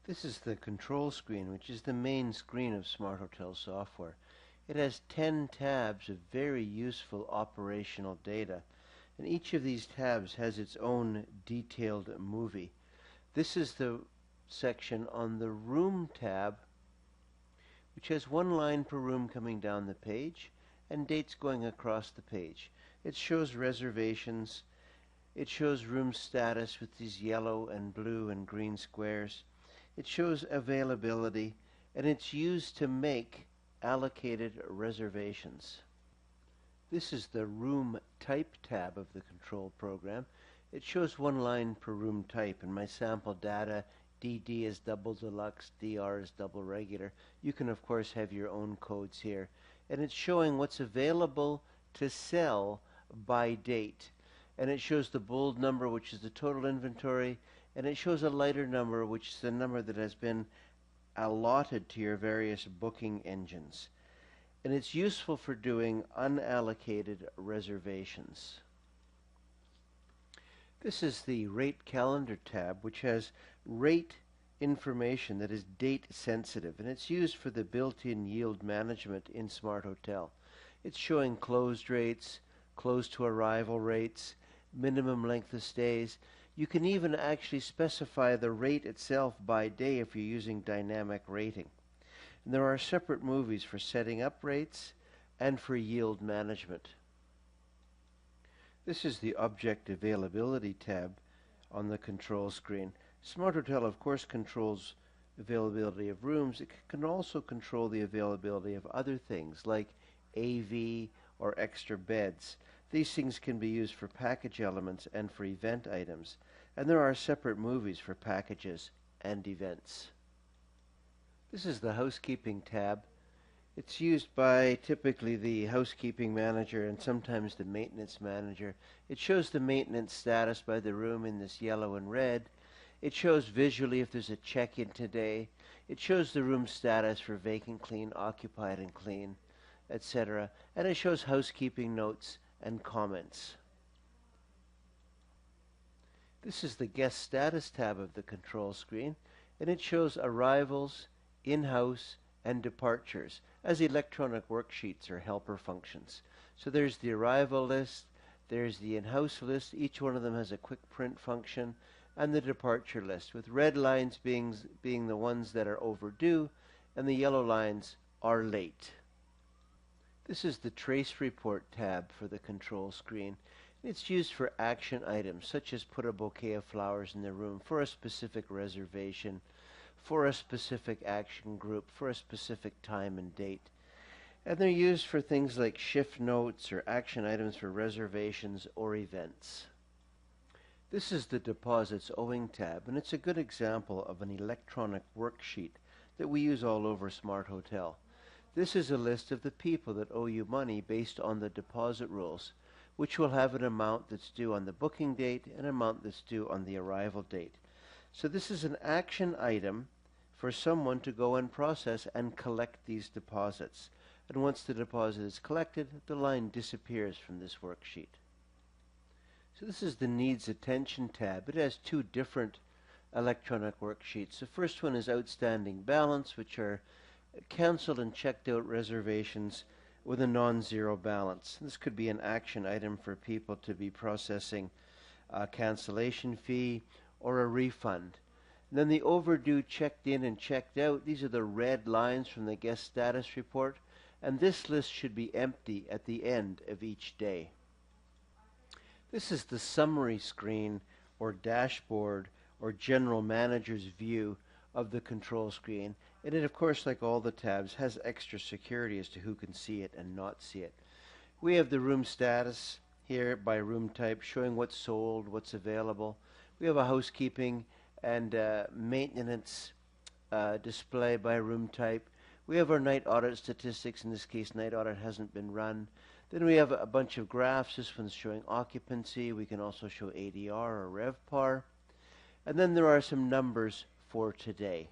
This is the control screen, which is the main screen of Smart Hotel software. It has 10 tabs of very useful operational data, and each of these tabs has its own detailed movie. This is the section on the Room tab, which has one line per room coming down the page and dates going across the page. It shows reservations. It shows room status with these yellow and blue and green squares. It shows availability, and it's used to make allocated reservations. This is the Room Type tab of the control program. It shows one line per room type, and my sample data, DD is double deluxe, DR is double regular. You can of course have your own codes here. And it's showing what's available to sell by date. And it shows the bold number, which is the total inventory, and it shows a lighter number, which is the number that has been allotted to your various booking engines. And it's useful for doing unallocated reservations. This is the Rate Calendar tab, which has rate information that is date sensitive, and it's used for the built-in yield management in Smart Hotel. It's showing closed rates, close to arrival rates, minimum length of stays. You can even actually specify the rate itself by day if you're using dynamic rating. And there are separate movies for setting up rates and for yield management. This is the Object Availability tab on the control screen. Smart Hotel, of course, controls availability of rooms. It can also control the availability of other things like AV or extra beds. These things can be used for package elements and for event items. And there are separate movies for packages and events. This is the Housekeeping tab. It's used by typically the housekeeping manager and sometimes the maintenance manager. It shows the maintenance status by the room in this yellow and red. It shows visually if there's a check-in today. It shows the room status for vacant, clean, occupied, and clean, etc. And it shows housekeeping notes and comments. This is the Guest Status tab of the control screen, and it shows arrivals, in-house, and departures as electronic worksheets or helper functions. So there's the arrival list, there's the in-house list. Each one of them has a quick print function, and the departure list, with red lines being the ones that are overdue, and the yellow lines are late. This is the Trace Report tab for the control screen. It's used for action items, such as put a bouquet of flowers in the room for a specific reservation, for a specific action group, for a specific time and date. And they're used for things like shift notes or action items for reservations or events. This is the Deposits Owing tab, and it's a good example of an electronic worksheet that we use all over Smart Hotel. This is a list of the people that owe you money based on the deposit rules, which will have an amount that's due on the booking date and an amount that's due on the arrival date. So this is an action item for someone to go and process and collect these deposits. And once the deposit is collected, the line disappears from this worksheet. So this is the Needs Attention tab. It has two different electronic worksheets. The first one is Outstanding Balance, which are canceled and checked out reservations with a non-zero balance. This could be an action item for people to be processing a cancellation fee or a refund. And then the overdue, checked in, and checked out. These are the red lines from the guest status report, and this list should be empty at the end of each day. This is the summary screen or dashboard or general manager's view of the control screen. And it, of course, like all the tabs, has extra security as to who can see it and not see it. We have the room status here by room type, showing what's sold, what's available. We have a housekeeping and maintenance display by room type. We have our night audit statistics. In this case, night audit hasn't been run. Then we have a bunch of graphs. This one's showing occupancy. We can also show ADR or RevPAR. And then there are some numbers for today.